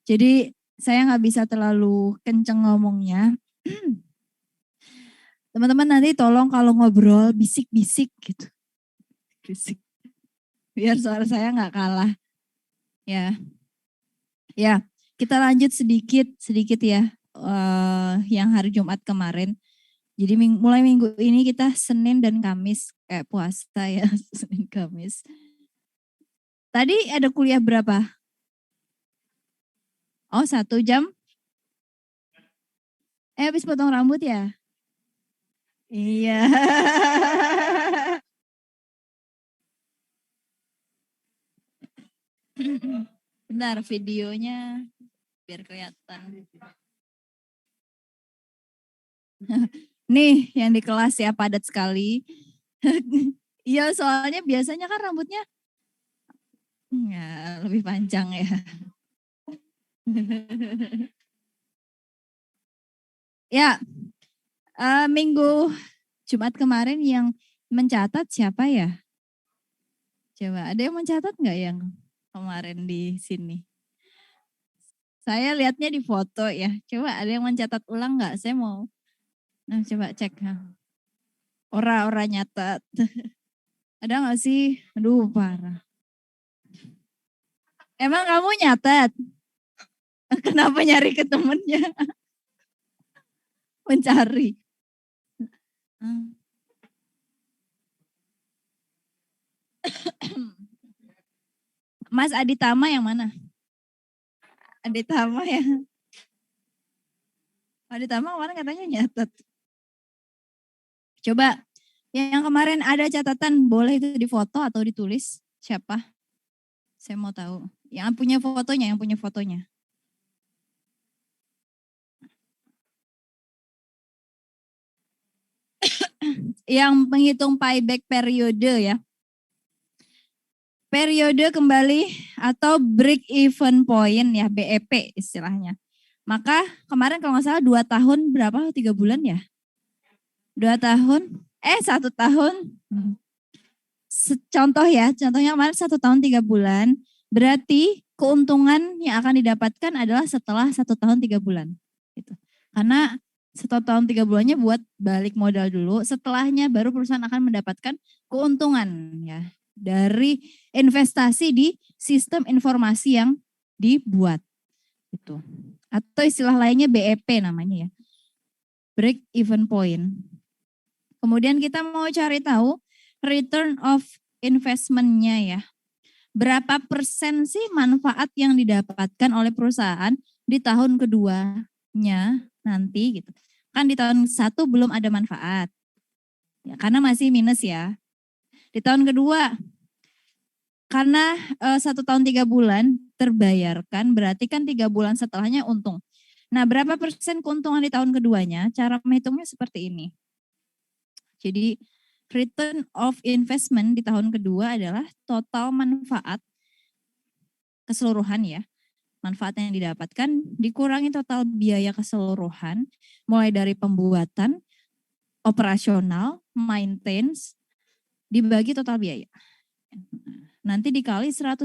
Jadi saya nggak bisa terlalu kenceng ngomongnya. Teman-teman nanti tolong kalau ngobrol bisik-bisik gitu. Bisik. Biar suara saya nggak kalah. Ya, ya. Kita lanjut sedikit ya. Yang hari Jumat kemarin. Jadi mulai minggu ini kita Senin dan Kamis kayak puasa ya, Senin Kamis. Tadi ada kuliah berapa? Oh 1 jam? Habis potong rambut ya? Iya. Benar videonya biar kelihatan. Nih yang di kelas ya padat sekali. Iya soalnya biasanya kan rambutnya ya, lebih panjang ya. Ya, minggu Jumat kemarin yang mencatat siapa ya? Coba ada yang mencatat nggak yang kemarin di sini? Saya lihatnya di foto ya. Coba ada yang mencatat ulang nggak? Saya mau. Nah, coba cek. Ora nyatat. Ada nggak sih? Aduh parah. Emang kamu nyatat? Kenapa nyari ke temennya? Mencari. Mas Aditama yang mana? Aditama ya. Aditama kemarin katanya nyatat. Coba yang kemarin ada catatan boleh itu difoto atau ditulis siapa? Saya mau tahu. Yang punya fotonya. Yang menghitung payback periode ya. Periode kembali atau break even point ya, BEP istilahnya. Maka kemarin kalau nggak salah 2 tahun berapa? 3 bulan ya? 2 tahun? 1 tahun? Contohnya kemarin 1 tahun 3 bulan. Berarti keuntungan yang akan didapatkan adalah setelah 1 tahun 3 bulan. Gitu. Karena 1 tahun 3 bulannya buat balik modal dulu. Setelahnya baru perusahaan akan mendapatkan keuntungan ya dari investasi di sistem informasi yang dibuat. Gitu. Atau istilah lainnya BEP namanya ya. Break even point. Kemudian kita mau cari tahu return of investment-nya ya. Berapa persen sih manfaat yang didapatkan oleh perusahaan di tahun keduanya nanti gitu. Kan di tahun 1 belum ada manfaat. Ya, karena masih minus ya. Di tahun kedua karena 1 tahun 3 bulan terbayarkan berarti kan 3 bulan setelahnya untung. Nah berapa persen keuntungan di tahun keduanya? Cara menghitungnya seperti ini. Jadi return of investment di tahun kedua adalah total manfaat keseluruhan ya. Manfaat yang didapatkan dikurangi total biaya keseluruhan mulai dari pembuatan, operasional, maintenance, dibagi total biaya. Nanti dikali 100%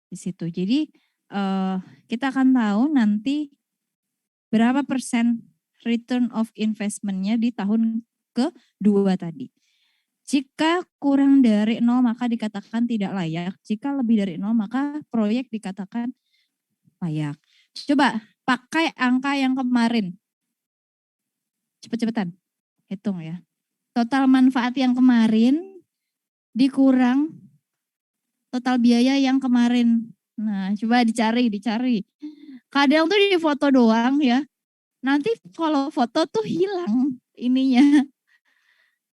di situ. Jadi kita akan tahu nanti berapa persen return of investment-nya di tahun kedua tadi. Jika kurang dari 0 maka dikatakan tidak layak. Jika lebih dari 0 maka proyek dikatakan layak. Coba pakai angka yang kemarin. Cepet-cepetan. Hitung ya. Total manfaat yang kemarin dikurang total biaya yang kemarin. Nah, coba dicari. Kadang tuh di foto doang ya. Nanti kalau foto tuh hilang ininya.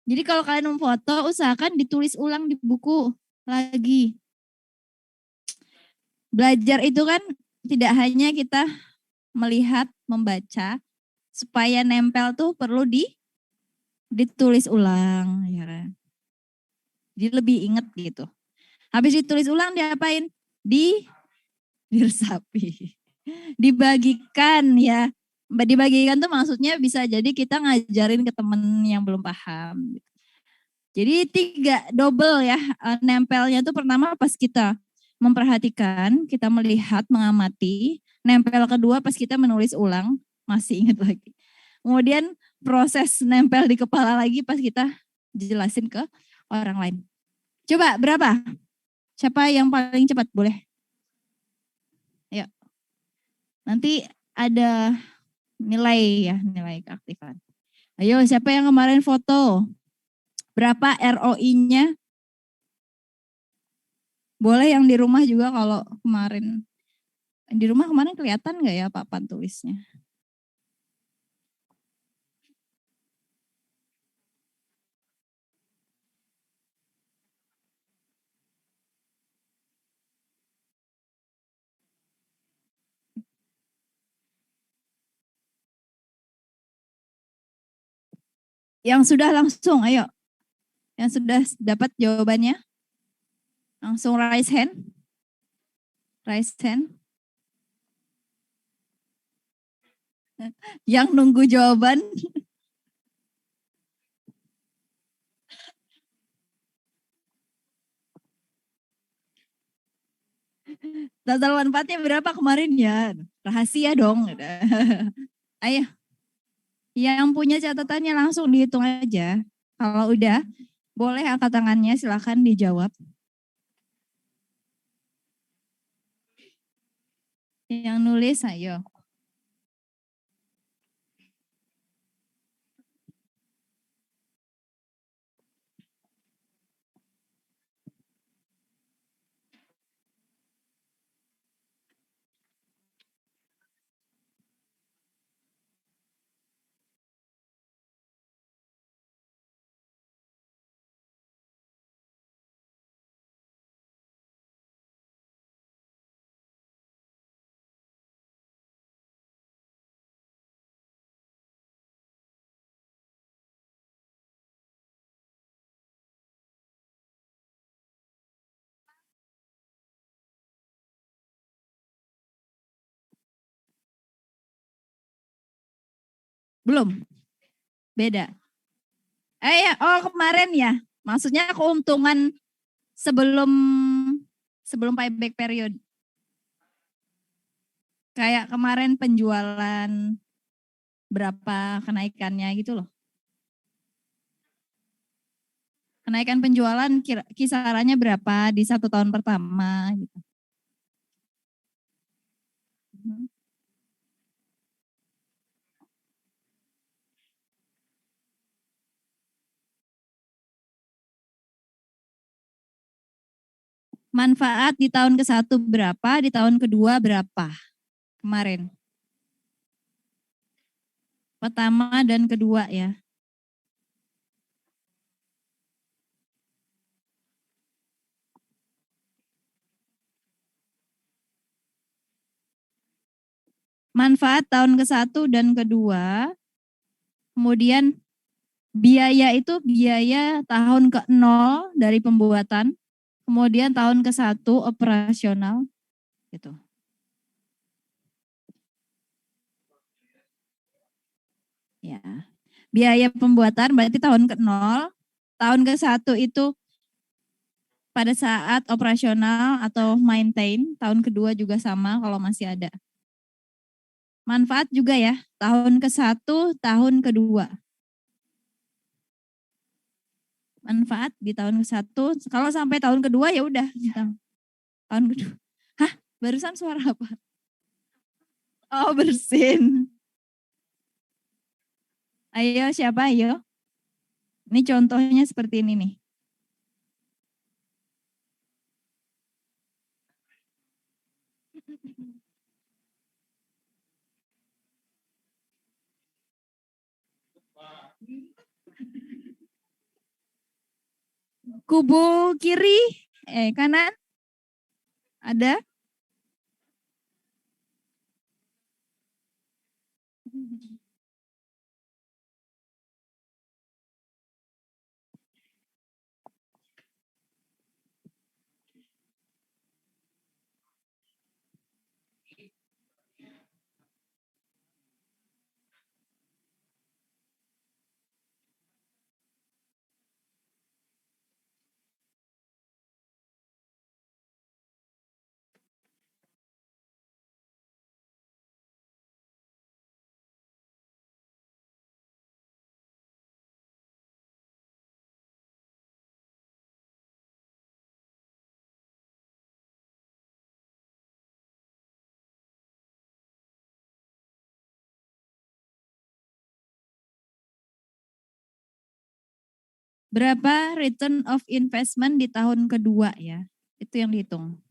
Jadi kalau kalian memfoto, usahakan ditulis ulang di buku lagi. Belajar itu kan tidak hanya kita melihat, membaca, supaya nempel tuh perlu ditulis ulang. Ya kan? Jadi lebih inget gitu. Habis ditulis ulang diapain? Diresapi. Dibagikan ya. Dibagikan tuh maksudnya bisa jadi kita ngajarin ke temen yang belum paham. Jadi 3 double ya nempelnya tuh pertama pas kita memperhatikan, kita melihat, mengamati. Nempel kedua pas kita menulis ulang, masih ingat lagi. Kemudian proses nempel di kepala lagi pas kita jelasin ke orang lain. Coba berapa? Siapa yang paling cepat? Boleh. Ayo. Nanti ada nilai ya, nilai keaktifan. Ayo, siapa yang kemarin foto? Berapa ROI-nya? Boleh yang di rumah juga kalau kemarin. Di rumah kemarin kelihatan nggak ya papan tulisnya? Yang sudah langsung, ayo. Yang sudah dapat jawabannya, langsung raise hand. Raise hand. Yang nunggu jawaban. Total manfaatnya berapa kemarin ya? Rahasia dong. Ayo, yang punya catatannya langsung dihitung aja. Kalau udah, boleh angkat tangannya, silakan dijawab. Yang nulis, ayo. Belum, beda. Oh kemarin ya, maksudnya keuntungan sebelum payback period. Kayak kemarin penjualan berapa kenaikannya gitu loh. Kenaikan penjualan kisarannya berapa di 1 tahun pertama gitu. Manfaat di tahun ke-1 berapa, di tahun kedua berapa kemarin? Pertama dan kedua ya. Manfaat tahun ke-1 dan kedua, kemudian biaya itu biaya tahun ke-0 dari pembuatan, kemudian tahun ke-1 operasional gitu. Ya. Biaya pembuatan berarti tahun ke-0, tahun ke-1 itu pada saat operasional atau maintain, tahun kedua juga sama kalau masih ada. Manfaat juga ya, tahun ke-1, tahun kedua. Manfaat di tahun ke-1, kalau sampai tahun kedua ya udah. Tahun kedua. Hah, barusan suara apa? Oh, bersin. Ayo, siapa ayo? Ini contohnya seperti ini nih. Kubu kiri, kanan, ada? Berapa return of investment di tahun kedua ya? Itu yang dihitung.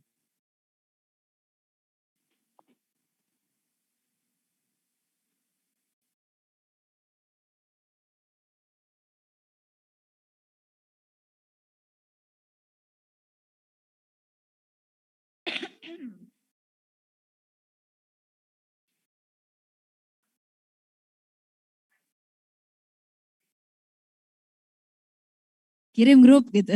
Kirim grup gitu.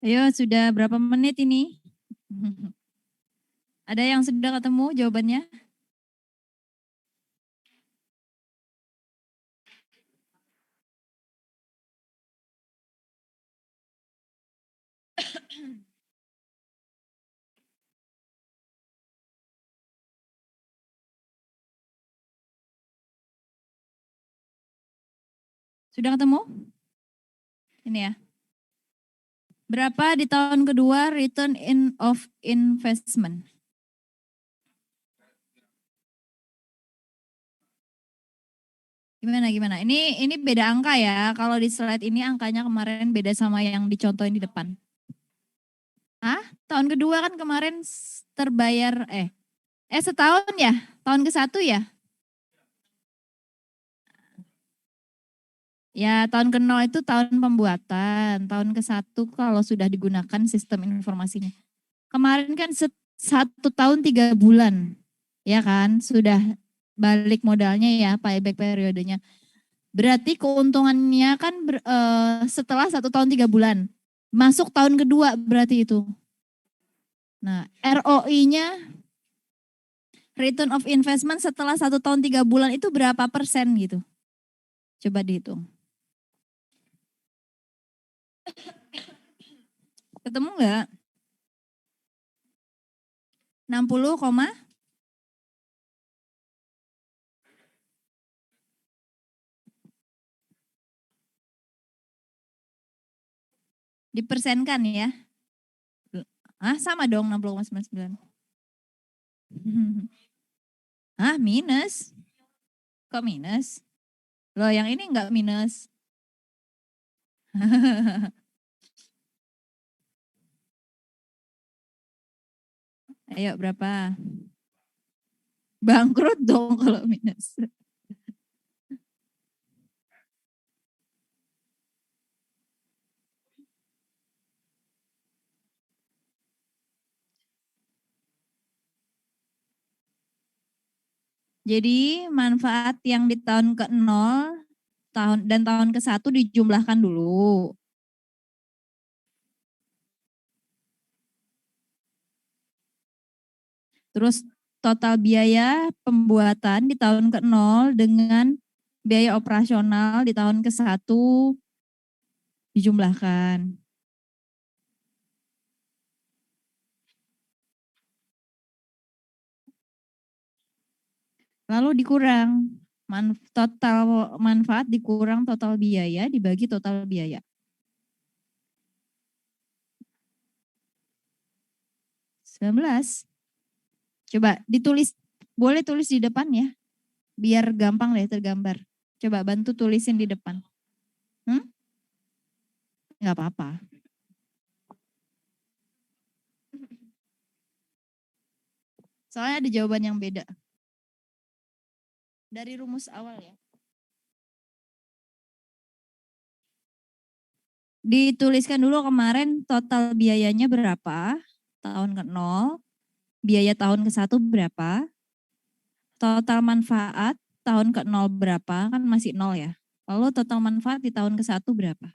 Ayo, sudah berapa menit ini? Ada yang sudah ketemu jawabannya? Sudah ketemu? Ini ya. Berapa di tahun kedua return of investment? Gimana? Ini beda angka ya. Kalau di slide ini angkanya kemarin beda sama yang dicontohin di depan. Hah? Tahun kedua kan kemarin terbayar setahun ya? Tahun ke-1 ya? Ya, tahun ke-0 itu tahun pembuatan. Tahun ke-1 kalau sudah digunakan sistem informasinya. Kemarin kan 1 tahun 3 bulan. Ya kan? Sudah balik modalnya ya, payback periodenya. Berarti keuntungannya kan setelah 1 tahun 3 bulan. Masuk tahun kedua berarti itu. Nah, ROI-nya return of investment setelah 1 tahun 3 bulan itu berapa persen gitu? Coba dihitung. Ketemu nggak? 60, dipersenkan ya. Sama dong 60,99. Minus? Kok minus? Loh, yang ini enggak minus. Ayo berapa? Bangkrut dong kalau minus. Jadi manfaat yang di tahun ke-0 dan tahun ke-1 dijumlahkan dulu. Terus total biaya pembuatan di tahun ke-0 dengan biaya operasional di tahun ke-1 dijumlahkan. Lalu dikurang total manfaat dikurang total biaya dibagi total biaya. 19. Coba ditulis, boleh tulis di depan ya, biar gampang deh tergambar. Coba bantu tulisin di depan. Nggak apa-apa. Soalnya ada jawaban yang beda. Dari rumus awal ya. Dituliskan dulu kemarin total biayanya berapa, tahun ke-0, biaya tahun ke-1 berapa, total manfaat tahun ke-0 berapa, kan masih 0 ya. Lalu total manfaat di tahun ke-1 berapa?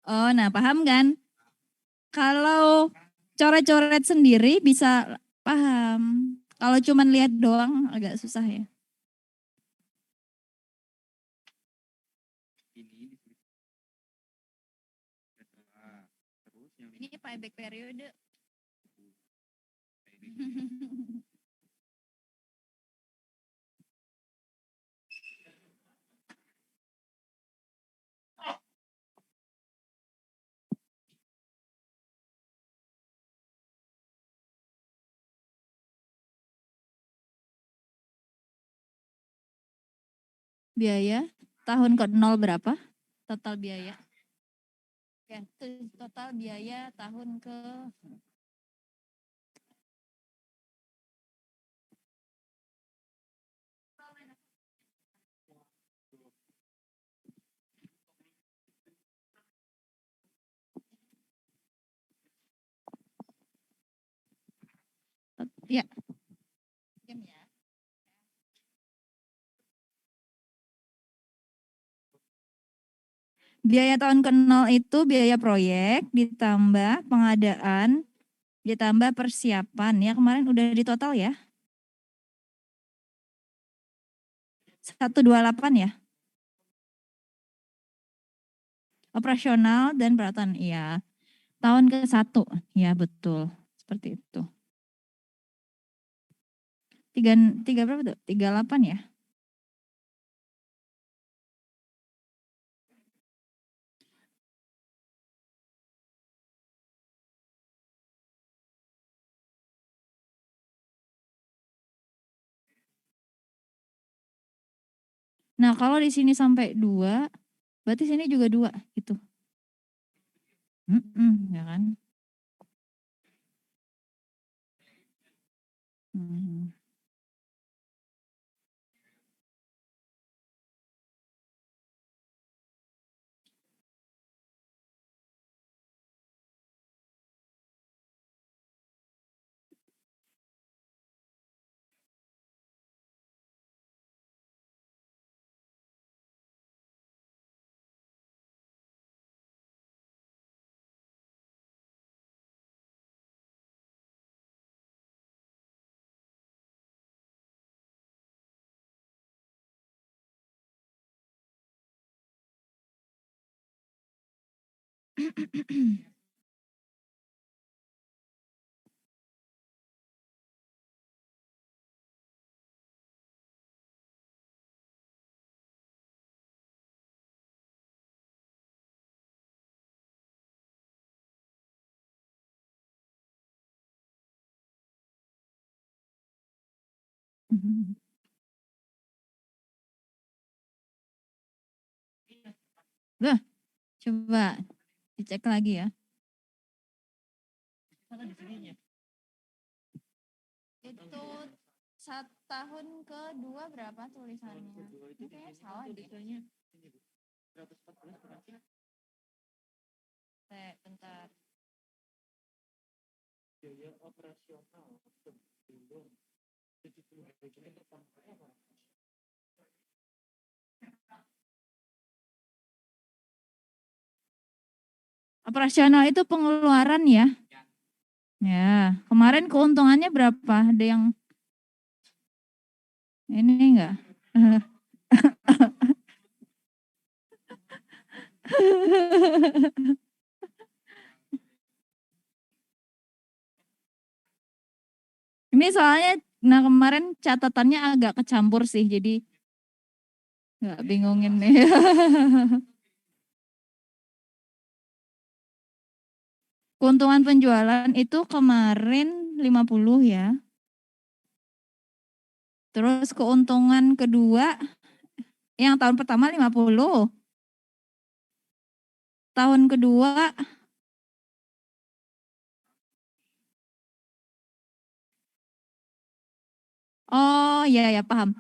Oh, nah paham kan? Kalau coret-coret sendiri bisa paham. Kalau cuman lihat doang agak susah ya. Ini payback periode. Biaya tahun ke-0 berapa? Total biaya. Ya, total biaya tahun ke ya. Biaya tahun ke-0 itu biaya proyek ditambah pengadaan ditambah persiapan ya, kemarin udah di total ya. 128 ya. Operasional dan peralatan iya. Tahun ke-1 ya betul. Seperti itu. 3 berapa tuh? 38 ya. Nah, kalau di sini sampai 2, berarti sini juga 2 gitu. Ya kan? Loh, coba dicek lagi ya. Itu tahun kedua berapa tulisannya? Ini kayaknya salah deh. Bentar. Biaya operasional sebelum 70 operasional itu pengeluaran ya. Ya, kemarin keuntungannya berapa? Ada yang ini enggak? Ini soalnya, nah kemarin catatannya agak kecampur sih, jadi nggak bingungin nih. Keuntungan penjualan itu kemarin 50 ya. Terus keuntungan kedua, yang tahun pertama 50. Tahun kedua, oh ya ya paham.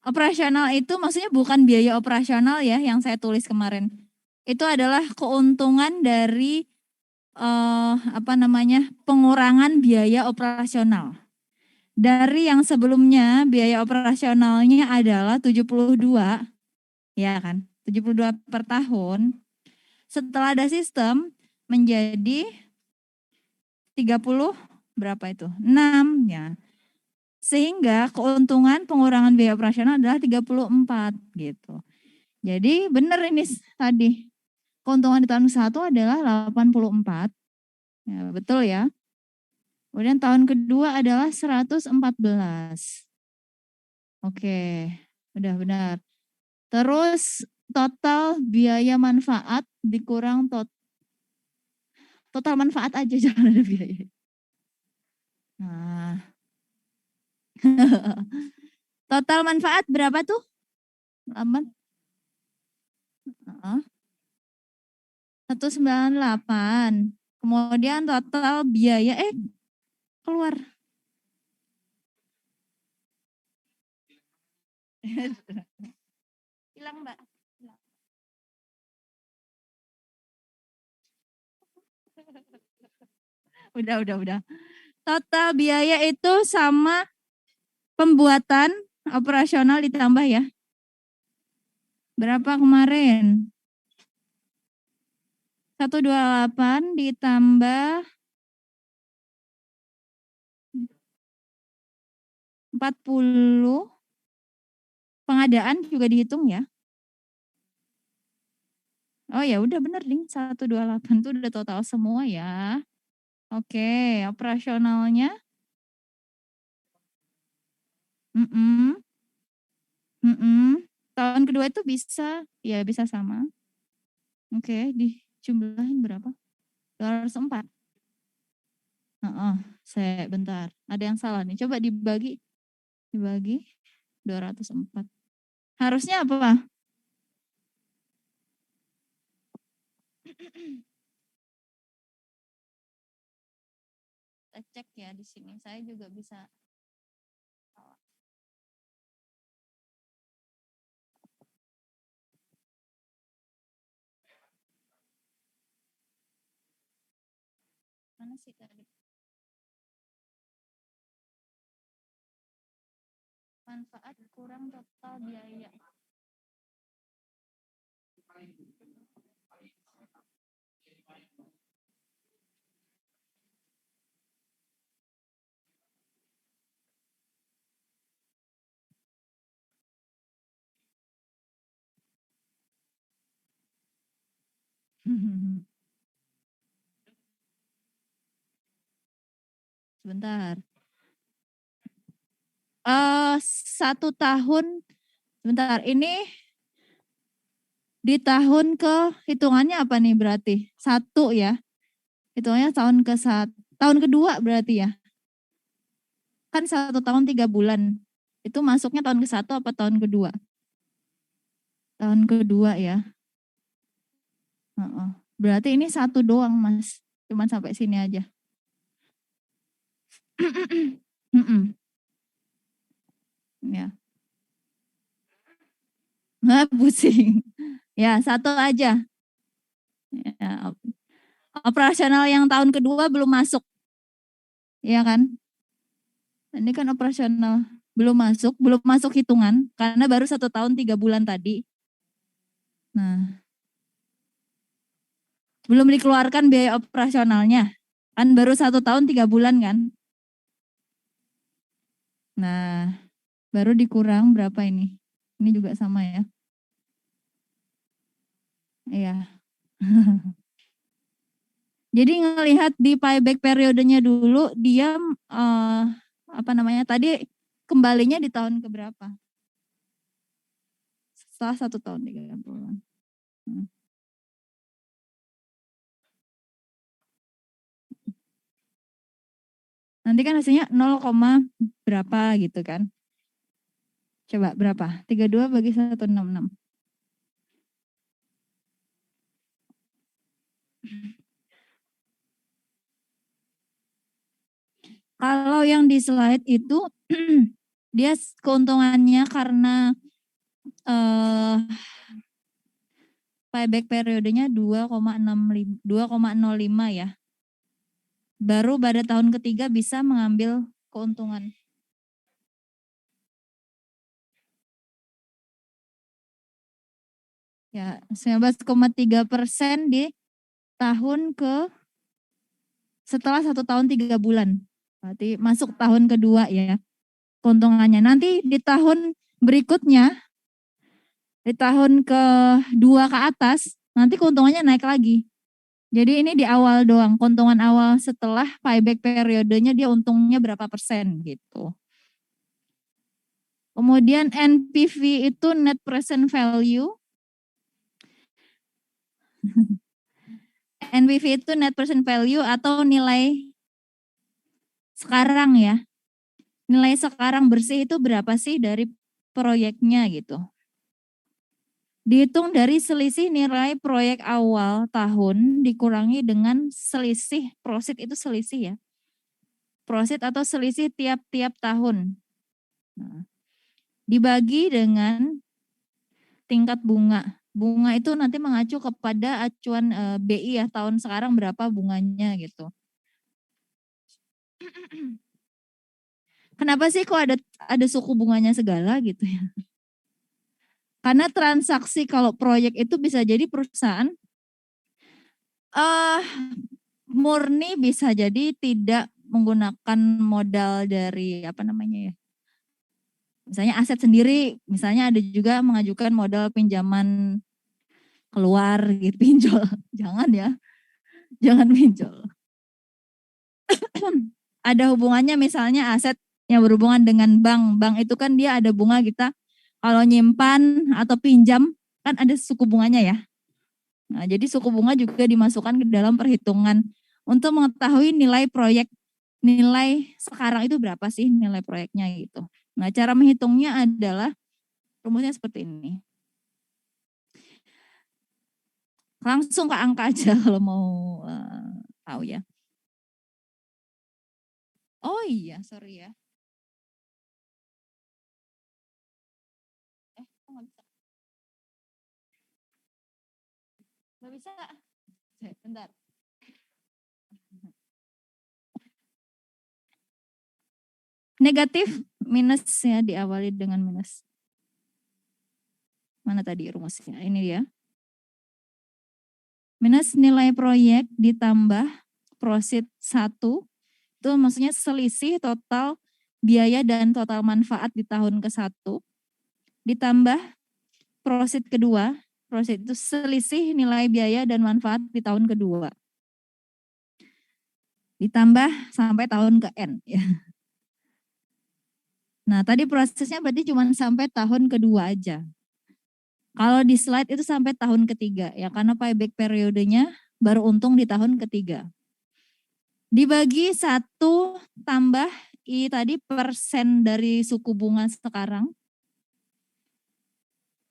Operasional itu maksudnya bukan biaya operasional ya yang saya tulis kemarin. Itu adalah keuntungan dari pengurangan biaya operasional. Dari yang sebelumnya biaya operasionalnya adalah 72, ya kan? 72 per tahun. Setelah ada sistem menjadi 30 berapa itu? 6 ya. Sehingga keuntungan pengurangan biaya operasional adalah 34 gitu. Jadi benar ini tadi. Keuntungan di tahun ke-1 adalah 84. Ya, betul ya. Kemudian tahun kedua adalah 114. Oke, udah benar. Terus total biaya manfaat dikurang total manfaat aja, jangan ada biaya. Nah. Total manfaat berapa tuh? Aman. 198. Kemudian total biaya keluar. Hilang, Mbak. Udah. Total biaya itu sama pembuatan operasional ditambah ya. Berapa kemarin? 128 ditambah 40. Pengadaan juga dihitung ya. Oh ya udah bener nih, 128 itu udah total semua ya. Oke, operasionalnya. Tahun kedua itu bisa, ya bisa sama. Oke, dijumlahin berapa? 204. Saya bentar. Ada yang salah nih. Coba dibagi 204. Harusnya apa? Kita cek ya di sini. Saya juga bisa. Mana sih tadi? Manfaat kurang total biaya. Sebentar. 1 tahun, sebentar. Ini di tahun ke hitungannya apa nih berarti? 1 ya. Hitungannya tahun kedua berarti ya. Kan 1 tahun 3 bulan. Itu masuknya tahun ke-1 apa tahun kedua? Tahun kedua ya. Berarti ini 1 doang Mas. Cuman sampai sini aja. Ya. Nah, pusing. Ya, 1 aja. Ya, operasional yang tahun kedua belum masuk. Iya kan? Ini kan operasional belum masuk hitungan karena baru 1 tahun 3 bulan tadi. Nah, belum dikeluarkan biaya operasionalnya. Kan baru 1 tahun 3 bulan kan. Nah, baru dikurang berapa ini? Ini juga sama ya. Iya. Jadi ngelihat di payback periodenya dulu, dia tadi kembalinya di tahun keberapa? Setelah 1 tahun 3 bulan. Nanti kan hasilnya 0, berapa gitu kan. Coba berapa? 32 bagi 166. Kalau yang di slide itu dia keuntungannya karena payback periodenya 2,05 ya. Baru pada tahun ketiga bisa mengambil keuntungan. Ya, 19,3% di tahun setelah 1 tahun 3 bulan. Berarti masuk tahun kedua ya keuntungannya. Nanti di tahun berikutnya, di tahun kedua ke atas, nanti keuntungannya naik lagi. Jadi ini di awal doang, keuntungan awal setelah payback periodenya dia untungnya berapa persen gitu. Kemudian NPV itu net present value. NPV itu net present value atau nilai sekarang ya. Nilai sekarang bersih itu berapa sih dari proyeknya gitu. Dihitung dari selisih nilai proyek awal tahun dikurangi dengan selisih, profit itu selisih ya. Profit atau selisih tiap-tiap tahun. Nah, dibagi dengan tingkat bunga. Bunga itu nanti mengacu kepada acuan BI ya, tahun sekarang berapa bunganya gitu. Kenapa sih kok ada suku bunganya segala gitu ya? Karena transaksi kalau proyek itu bisa jadi perusahaan murni bisa jadi tidak menggunakan modal dari misalnya aset sendiri, misalnya ada juga mengajukan modal pinjaman keluar gitu, pinjol. Jangan ya, jangan pinjol. Ada hubungannya misalnya aset yang berhubungan dengan bank. Bank itu kan dia ada bunga kita kalau nyimpan atau pinjam kan ada suku bunganya ya. Nah, jadi suku bunga juga dimasukkan ke dalam perhitungan untuk mengetahui nilai proyek, nilai sekarang itu berapa sih nilai proyeknya gitu. Nah, cara menghitungnya adalah rumusnya seperti ini. Langsung ke angka aja kalau mau tahu ya. Oh iya, sorry ya. Kok nggak bisa? Nggak bisa. Bentar. Negatif minus ya, diawali dengan minus. Mana tadi rumusnya? Ini dia. Minus nilai proyek ditambah profit 1, itu maksudnya selisih total biaya dan total manfaat di tahun ke-1, ditambah profit kedua. Prosit itu selisih nilai biaya dan manfaat di tahun kedua. Ditambah sampai tahun ke N. Ya. Nah tadi prosesnya berarti cuma sampai tahun kedua aja. Kalau di slide itu sampai tahun ketiga ya karena payback periodenya baru untung di tahun ketiga. Dibagi 1 tambah I tadi persen dari suku bunga sekarang.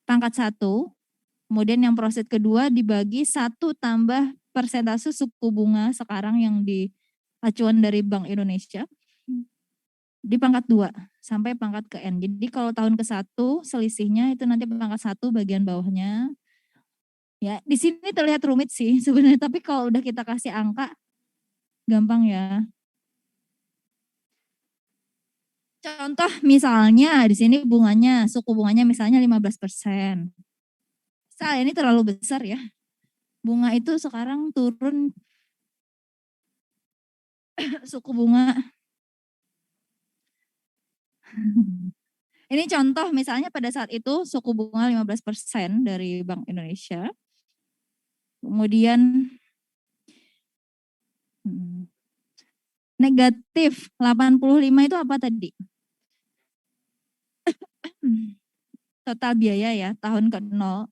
Pangkat 1. Kemudian yang prosit kedua dibagi 1 tambah persentase suku bunga sekarang yang di acuan dari Bank Indonesia. Di pangkat 2 sampai pangkat ke N. Jadi kalau tahun ke-1 selisihnya itu nanti pangkat 1 bagian bawahnya. Ya, di sini terlihat rumit sih sebenarnya, tapi kalau udah kita kasih angka gampang ya. Contoh misalnya di sini bunganya, suku bunganya misalnya 15%. Misalnya ini terlalu besar ya. Bunga itu sekarang turun suku bunga. Ini contoh misalnya pada saat itu suku bunga 15% dari Bank Indonesia. Kemudian negatif 85 itu apa tadi? Total biaya ya, tahun ke-0.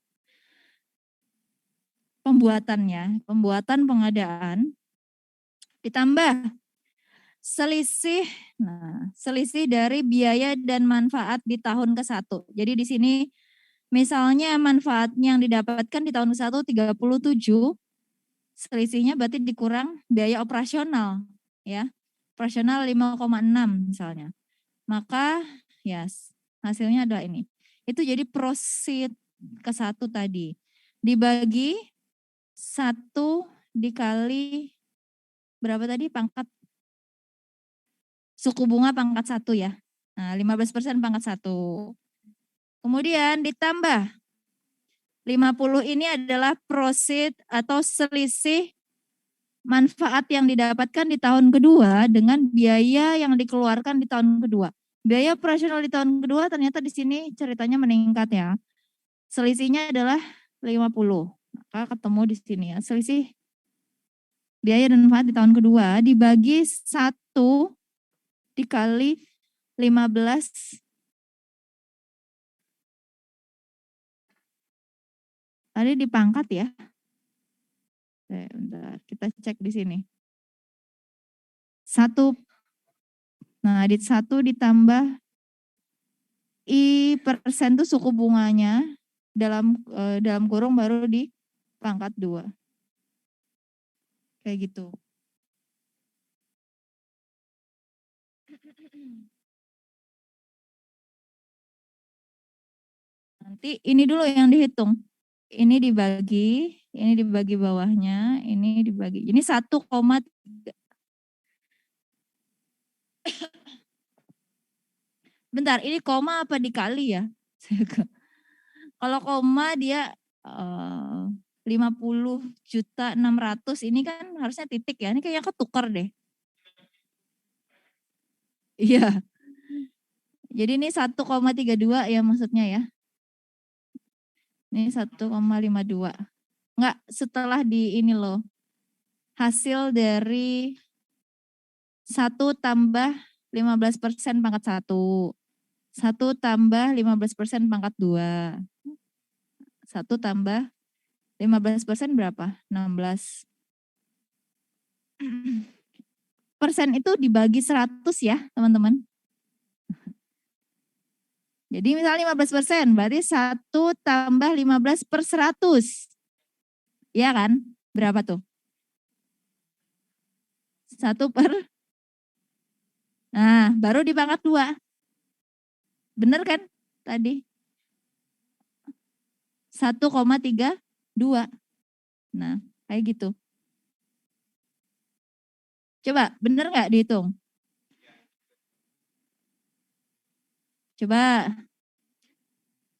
Pembuatan pengadaan ditambah selisih, selisih dari biaya dan manfaat di tahun ke-1. Jadi di sini misalnya manfaatnya yang didapatkan di tahun ke-1 37, selisihnya berarti dikurang biaya operasional ya. Operasional 5,6 misalnya. Maka ya hasilnya adalah ini. Itu jadi prosit ke-1 tadi. Dibagi 1 dikali berapa tadi pangkat suku bunga pangkat 1 ya. Nah, 15% pangkat 1. Kemudian ditambah 50 ini adalah prosit atau selisih manfaat yang didapatkan di tahun kedua dengan biaya yang dikeluarkan di tahun kedua. Biaya operasional di tahun kedua ternyata di sini ceritanya meningkat ya. Selisihnya adalah 50. Maka ketemu di sini ya. Selisih biaya dan manfaat di tahun kedua dibagi 1 dikali 15. Tadi dipangkat ya. Bentar, kita cek di sini. 1, nah di 1 ditambah I persen itu suku bunganya dalam kurung baru di pangkat 2. Kayak gitu. Nanti ini dulu yang dihitung. Ini dibagi bawahnya, ini dibagi. Ini 1,3. Bentar, ini koma apa dikali ya? Kalau koma dia 50.600.000 ini kan harusnya titik ya. Ini kayaknya ketukar deh. Iya. Jadi ini 1,32 ya maksudnya ya. Ini 1,52. Enggak, setelah di ini loh. Hasil dari 1 tambah 15% pangkat 1. 1 tambah 15% pangkat 2. 1 tambah 15% berapa? 16. Persen itu dibagi 100 ya teman-teman. Jadi misalnya 15%, berarti 1 tambah 15 per 100. Iya kan? Berapa tuh? 1 per, nah baru di pangkat 2. Bener kan tadi? 1,32. Nah kayak gitu. Coba bener nggak dihitung? Coba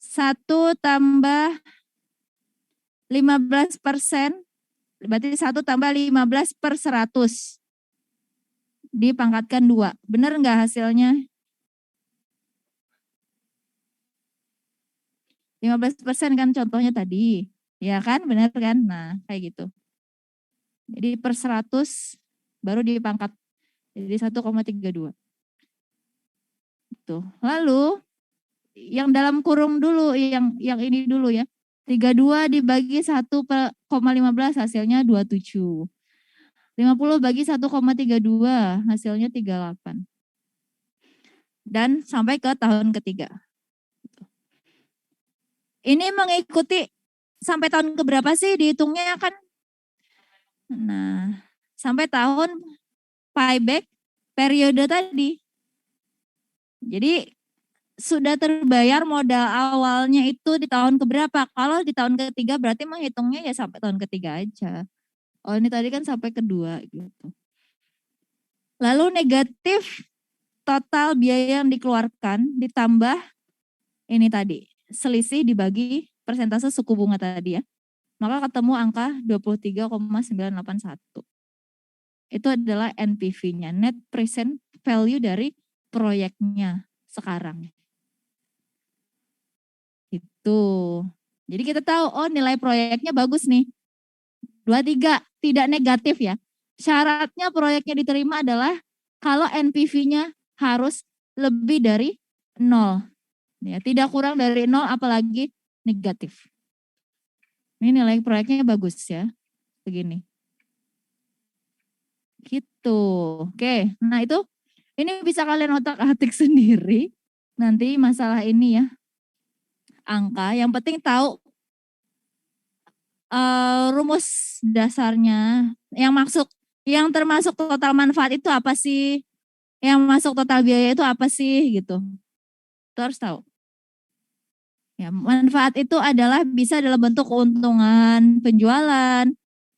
1 tambah 15%, berarti 1 tambah 15 per 100. Dipangkatkan 2. Benar nggak hasilnya? 15% kan contohnya tadi. Ya kan, benar kan? Nah, kayak gitu. Jadi per 100 baru dipangkat jadi 1,32. Tuh. Lalu yang dalam kurung dulu, yang ini dulu ya. 32 dibagi 1,15 hasilnya 27. 50 bagi 1,32 hasilnya 38. Dan sampai ke tahun ketiga. Ini mengikuti sampai tahun keberapa sih dihitungnya kan? Nah, sampai tahun payback periode tadi. Jadi sudah terbayar modal awalnya itu di tahun keberapa? Kalau di tahun ketiga berarti menghitungnya ya sampai tahun ketiga aja. Oh ini tadi kan sampai kedua gitu. Lalu negatif total biaya yang dikeluarkan ditambah ini tadi selisih dibagi persentase suku bunga tadi ya. Maka ketemu angka 23,981. Itu adalah NPV-nya, net present value dari proyeknya sekarang. Itu. Jadi kita tahu, oh nilai proyeknya bagus nih. 23, tidak negatif ya. Syaratnya proyeknya diterima adalah kalau NPV-nya harus lebih dari 0. Ya, tidak kurang dari 0 apalagi negatif. Ini nilai proyeknya bagus ya. Begini. Gitu. Oke, nah itu ini bisa kalian otak-atik sendiri. Nanti masalah ini ya. Angka, yang penting tahu rumus dasarnya. Yang termasuk total manfaat itu apa sih? Yang masuk total biaya itu apa sih gitu. Itu harus tahu. Ya, manfaat itu adalah bisa dalam bentuk keuntungan penjualan,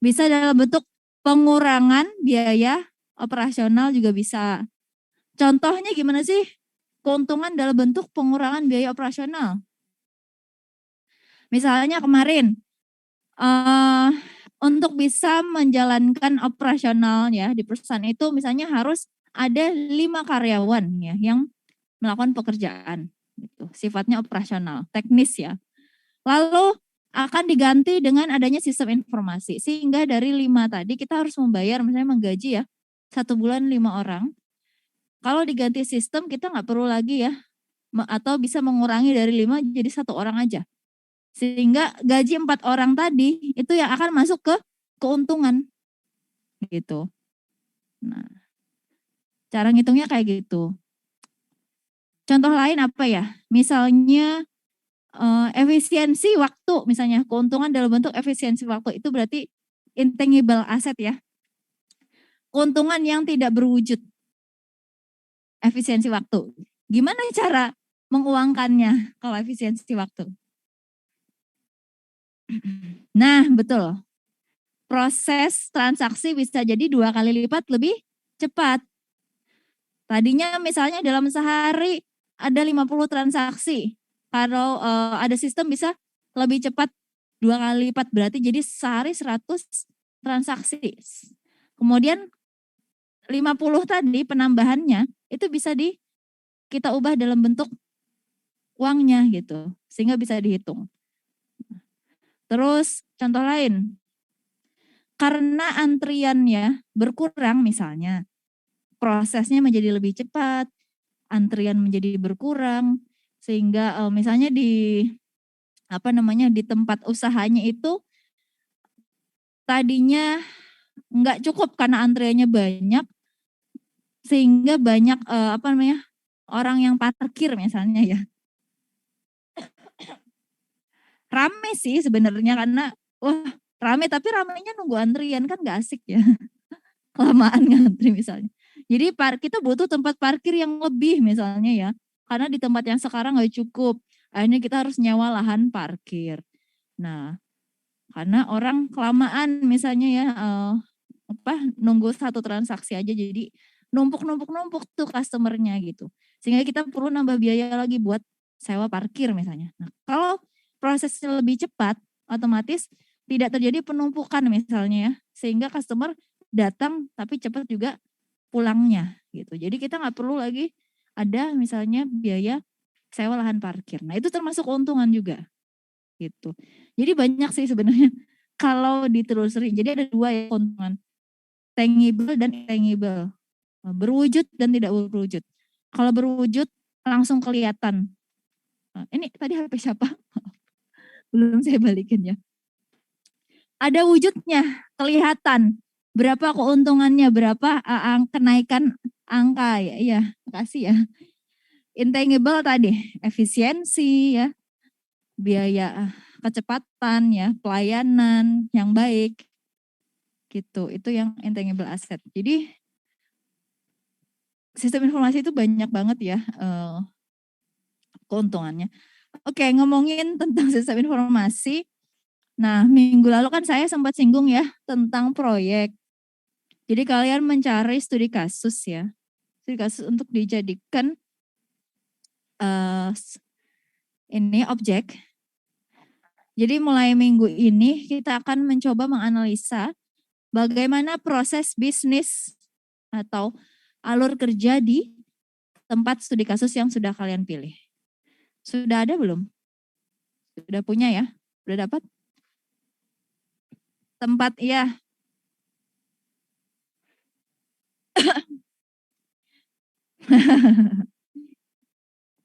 bisa dalam bentuk pengurangan biaya operasional juga bisa. Contohnya gimana sih? Keuntungan dalam bentuk pengurangan biaya operasional. Misalnya kemarin, untuk bisa menjalankan operasional ya di perusahaan itu misalnya harus ada 5 karyawan ya yang melakukan pekerjaan. Gitu. Sifatnya operasional, teknis ya. Lalu akan diganti dengan adanya sistem informasi. Sehingga dari 5 tadi kita harus membayar misalnya menggaji ya 1 bulan 5 orang. Kalau diganti sistem kita nggak perlu lagi ya atau bisa mengurangi dari 5 jadi 1 orang aja. Sehingga gaji 4 orang tadi itu yang akan masuk ke keuntungan. Gitu. Nah, cara ngitungnya kayak gitu. Contoh lain apa ya? Misalnya efisiensi waktu misalnya, keuntungan dalam bentuk efisiensi waktu itu berarti intangible asset ya. Keuntungan yang tidak berwujud. Efisiensi waktu. Gimana cara menguangkannya kalau efisiensi waktu? Nah, betul. Proses transaksi bisa jadi 2 kali lipat lebih cepat. Tadinya misalnya dalam sehari ada 50 transaksi. Kalau ada sistem bisa lebih cepat 2 kali lipat, berarti jadi sehari 100 transaksi. Kemudian 50 tadi penambahannya itu bisa kita ubah dalam bentuk uangnya gitu, sehingga bisa dihitung. Terus contoh lain, karena antriannya berkurang misalnya, prosesnya menjadi lebih cepat, antrian menjadi berkurang, sehingga misalnya di tempat usahanya itu tadinya nggak cukup karena antriannya banyak, sehingga banyak orang yang parkir misalnya ya. Rame sih sebenarnya karena wah rame, tapi ramenya nunggu antrian kan nggak asik ya. Kelamaan ngantri misalnya. Jadi kita butuh tempat parkir yang lebih misalnya ya. Karena di tempat yang sekarang nggak cukup. Akhirnya kita harus nyewa lahan parkir. Nah, karena orang kelamaan misalnya ya nunggu satu transaksi aja jadi numpuk tuh customernya gitu. Sehingga kita perlu nambah biaya lagi buat sewa parkir misalnya. Nah, kalau prosesnya lebih cepat, otomatis tidak terjadi penumpukan misalnya ya. Sehingga customer datang tapi cepat juga pulangnya gitu. Jadi kita nggak perlu lagi ada misalnya biaya sewa lahan parkir. Nah itu termasuk keuntungan juga gitu. Jadi banyak sih sebenarnya kalau ditelusuri. Jadi ada 2 ya keuntungan, tangible dan intangible, berwujud dan tidak berwujud. Kalau berwujud langsung kelihatan. Ini tadi HP siapa? Belum saya balikin ya. Ada wujudnya, kelihatan. Berapa keuntungannya, berapa kenaikan angka ya. Iya, makasih ya. Intangible tadi, efisiensi ya, biaya kecepatan ya, pelayanan yang baik. Gitu, itu yang intangible asset. Jadi sistem informasi itu banyak banget ya keuntungannya. Oke, ngomongin tentang sistem informasi. Nah, minggu lalu kan saya sempat singgung ya tentang proyek. Jadi kalian mencari studi kasus ya. Studi kasus untuk dijadikan ini objek. Jadi mulai minggu ini kita akan mencoba menganalisa bagaimana proses bisnis atau alur kerja di tempat studi kasus yang sudah kalian pilih. Sudah ada belum? Sudah punya ya? Sudah dapat? Tempat ya.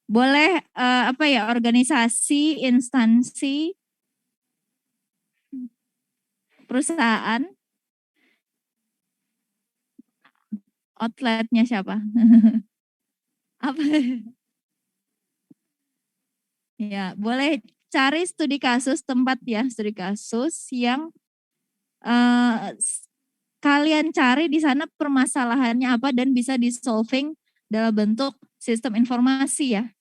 Boleh apa ya, organisasi, instansi, perusahaan, outletnya siapa? Apa? Ya, boleh cari studi kasus tempat ya, studi kasus yang kalian cari di sana permasalahannya apa dan bisa di-solving dalam bentuk sistem informasi ya.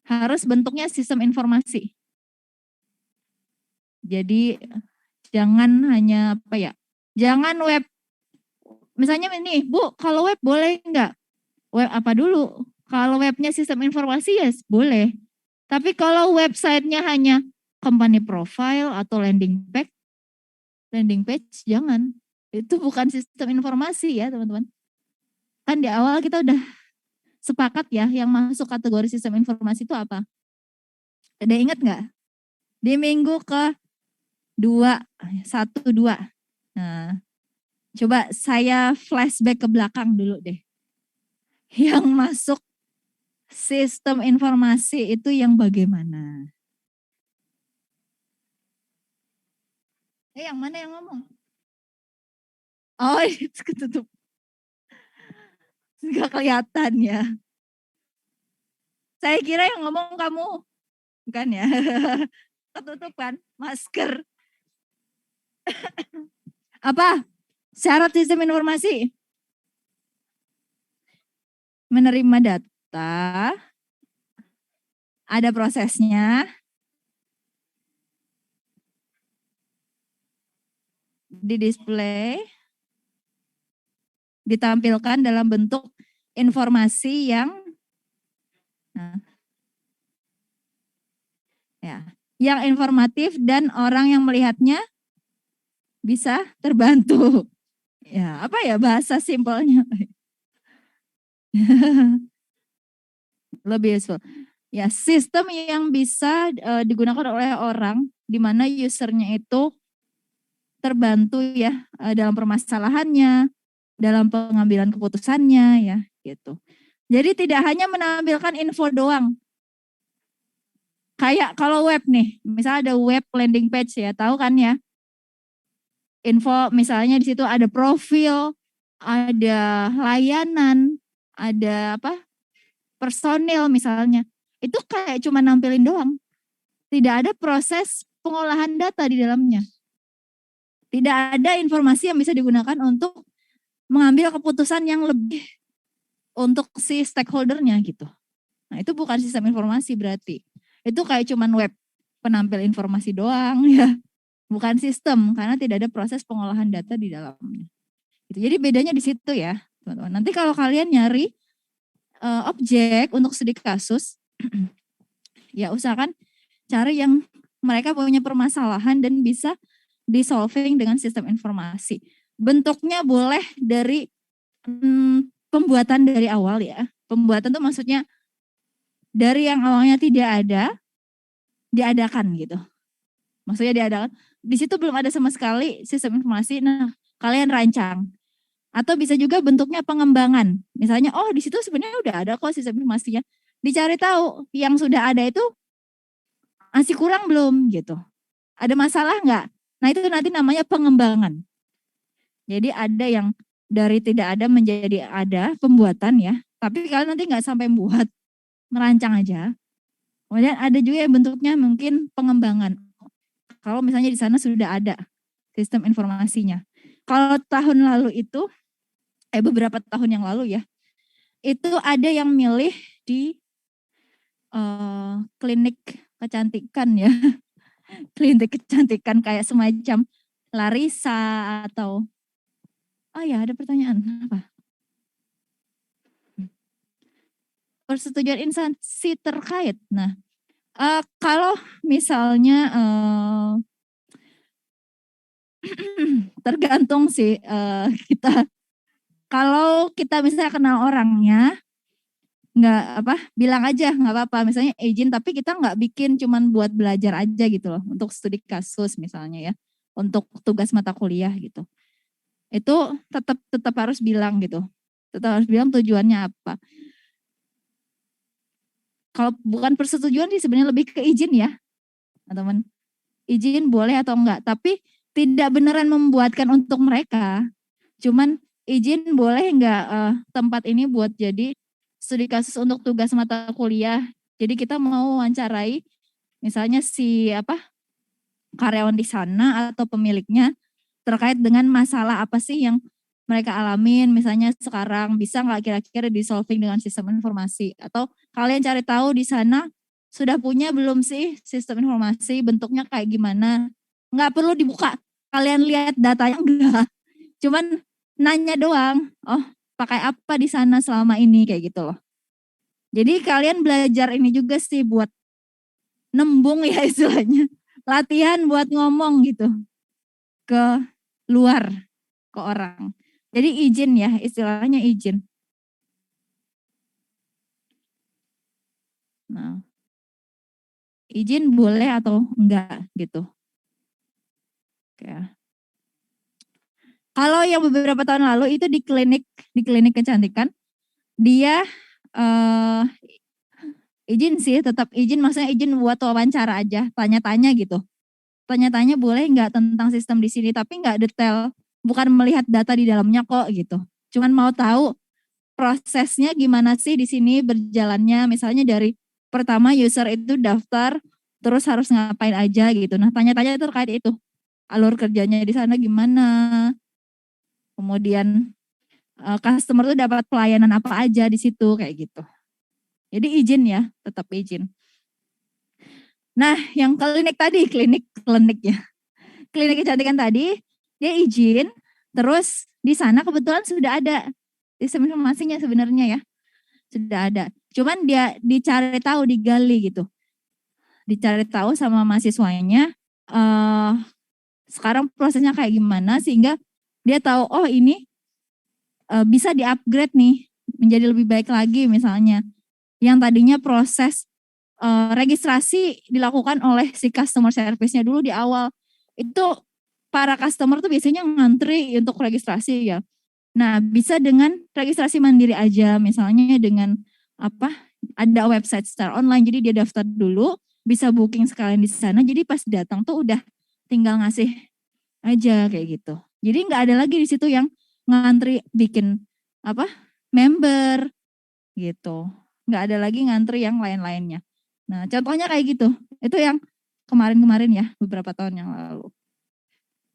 Harus bentuknya sistem informasi. Jadi jangan hanya apa ya, jangan web. Misalnya ini, Bu, kalau web boleh enggak? Web apa dulu? Kalau webnya sistem informasi ya boleh. Tapi kalau websitenya hanya company profile atau landing page jangan. Itu bukan sistem informasi ya teman-teman. Kan di awal kita udah sepakat ya yang masuk kategori sistem informasi itu apa? Ada ingat nggak? Di minggu ke-2, 1, 2. Nah, coba saya flashback ke belakang dulu deh. Yang masuk sistem informasi itu yang bagaimana? Yang mana yang ngomong? Oh, itu ketutup. Nggak kelihatan ya. Saya kira yang ngomong kamu. Bukan ya. Ketutup kan, masker. Apa? Syarat sistem informasi? Menerima data, ada prosesnya, di display, ditampilkan dalam bentuk informasi yang yang informatif dan orang yang melihatnya bisa terbantu. Ya, apa ya bahasa simpelnya? Lebih useful. Ya, sistem yang bisa digunakan oleh orang di mana usernya itu terbantu ya dalam permasalahannya, dalam pengambilan keputusannya ya gitu. Jadi tidak hanya menampilkan info doang. Kayak kalau web nih, misalnya ada web landing page ya, tahu kan ya? Info misalnya di situ ada profil, ada layanan, ada apa? Personil misalnya. Itu kayak cuma nampilin doang. Tidak ada proses pengolahan data di dalamnya. Tidak ada informasi yang bisa digunakan untuk mengambil keputusan yang lebih untuk si stakeholdernya gitu. Nah, itu bukan sistem informasi berarti. Itu kayak cuman web penampil informasi doang ya. Bukan sistem karena tidak ada proses pengolahan data di dalamnya. Gitu. Jadi bedanya di situ ya, teman-teman. Nanti kalau kalian nyari objek untuk studi kasus, ya usahakan cari yang mereka punya permasalahan dan bisa di-solving dengan sistem informasi. Bentuknya boleh dari pembuatan dari awal ya. Pembuatan itu maksudnya dari yang awalnya tidak ada, diadakan gitu. Maksudnya diadakan, di situ belum ada sama sekali sistem informasi, nah kalian rancang. Atau bisa juga bentuknya pengembangan. Misalnya, oh di situ sebenarnya udah ada kok sistem informasinya. Dicari tahu yang sudah ada itu masih kurang belum gitu. Ada masalah nggak? Nah itu nanti namanya pengembangan. Jadi ada yang dari tidak ada menjadi ada pembuatan ya. Tapi kalian nanti nggak sampai buat, merancang aja. Kemudian ada juga yang bentuknya mungkin pengembangan. Kalau misalnya di sana sudah ada sistem informasinya. Kalau tahun lalu itu, beberapa tahun yang lalu ya, itu ada yang milih di klinik kecantikan ya. Klinik kecantikan kayak semacam Larissa atau, oh ya ada pertanyaan apa? Persetujuan instansi terkait. Nah, kalau misalnya tergantung sih kita. Kalau kita misalnya kenal orangnya, nggak apa, bilang aja nggak apa-apa. Misalnya izin, tapi kita nggak bikin cuman buat belajar aja gitu loh, untuk studi kasus misalnya ya, untuk tugas mata kuliah gitu. Itu tetap harus bilang gitu, tetap harus bilang tujuannya apa. Kalau bukan persetujuan sih sebenarnya lebih ke izin ya, teman-teman. Izin boleh atau enggak, tapi tidak beneran membuatkan untuk mereka. Cuman izin boleh enggak tempat ini buat jadi studi kasus untuk tugas mata kuliah. Jadi kita mau wawancarai misalnya si karyawan di sana atau pemiliknya terkait dengan masalah apa sih yang mereka alamin, misalnya sekarang bisa nggak kira-kira di solving dengan sistem informasi, atau kalian cari tahu di sana sudah punya belum sih sistem informasi, bentuknya kayak gimana, nggak perlu dibuka, kalian lihat datanya enggak, cuman nanya doang, oh pakai apa di sana selama ini kayak gitu loh. Jadi kalian belajar ini juga sih buat nembung ya istilahnya, latihan buat ngomong gitu ke luar, ke orang. Jadi izin ya, istilahnya izin. Nah, izin boleh atau enggak gitu. Oke. Kalau yang beberapa tahun lalu itu di klinik kecantikan, dia izin sih, tetap izin, maksudnya izin buat wawancara aja, tanya-tanya gitu. Tanya-tanya boleh enggak tentang sistem di sini, tapi enggak detail, bukan melihat data di dalamnya kok gitu. Cuman mau tahu prosesnya gimana sih di sini berjalannya, misalnya dari pertama user itu daftar, terus harus ngapain aja gitu. Nah tanya-tanya terkait itu, alur kerjanya di sana gimana, kemudian customer tuh dapat pelayanan apa aja di situ kayak gitu. Jadi izin ya, tetap izin. Nah yang klinik tadi, klinik ya, klinik kecantikan tadi, dia izin, terus di sana kebetulan sudah ada sistem informasinya sebenarnya ya, sudah ada. Cuman dia dicari tahu, digali gitu. Dicari tahu sama mahasiswanya sekarang prosesnya kayak gimana sehingga dia tahu oh ini bisa di-upgrade nih menjadi lebih baik lagi misalnya. Yang tadinya proses registrasi dilakukan oleh si customer service-nya dulu di awal. Itu para customer tuh biasanya ngantri untuk registrasi ya. Nah, bisa dengan registrasi mandiri aja, misalnya dengan ada website secara online, jadi dia daftar dulu, bisa booking sekalian di sana, jadi pas datang tuh udah tinggal ngasih aja kayak gitu. Jadi nggak ada lagi di situ yang ngantri bikin member gitu. Nggak ada lagi ngantri yang lain-lainnya. Nah, contohnya kayak gitu. Itu yang kemarin-kemarin ya, beberapa tahun yang lalu.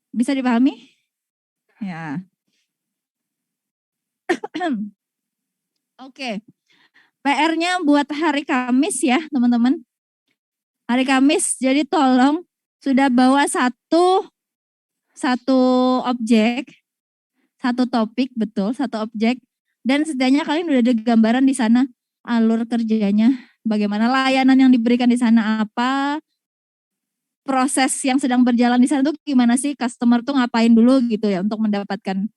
Bisa dipahami? Ya. Oke. PR-nya buat hari Kamis ya, teman-teman. Hari Kamis, jadi tolong sudah bawa satu objek, satu topik, betul, satu objek, dan setidaknya kalian udah ada gambaran di sana alur kerjanya, bagaimana layanan yang diberikan di sana apa, proses yang sedang berjalan di sana tuh gimana sih, customer tuh ngapain dulu gitu ya untuk mendapatkan.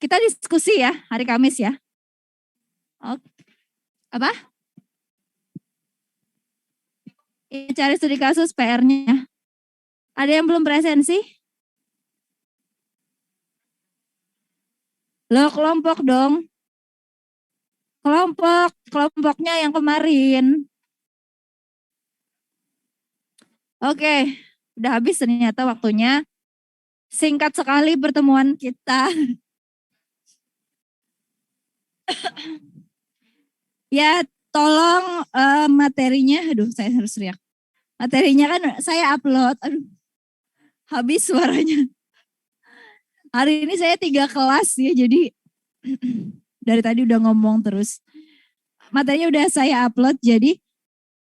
Kita diskusi ya hari Kamis ya. Oke. Apa? Cari studi kasus PR-nya. Ada yang belum presensi? Lo kelompok dong. Kelompoknya yang kemarin. Oke, udah habis ternyata waktunya. Singkat sekali pertemuan kita. Ya, tolong materinya, aduh saya harus teriak. Materinya kan saya upload, aduh habis suaranya. Hari ini saya 3 kelas ya, jadi dari tadi udah ngomong terus. Materinya udah saya upload, jadi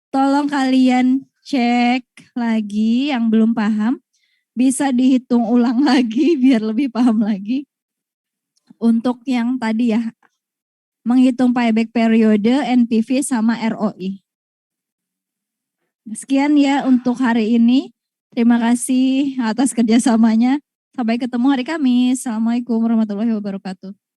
tolong kalian cek lagi yang belum paham. Bisa dihitung ulang lagi biar lebih paham lagi. Untuk yang tadi ya, menghitung payback periode, NPV sama ROI. Sekian ya untuk hari ini. Terima kasih atas kerjasamanya. Sampai ketemu hari Kamis. Assalamualaikum warahmatullahi wabarakatuh.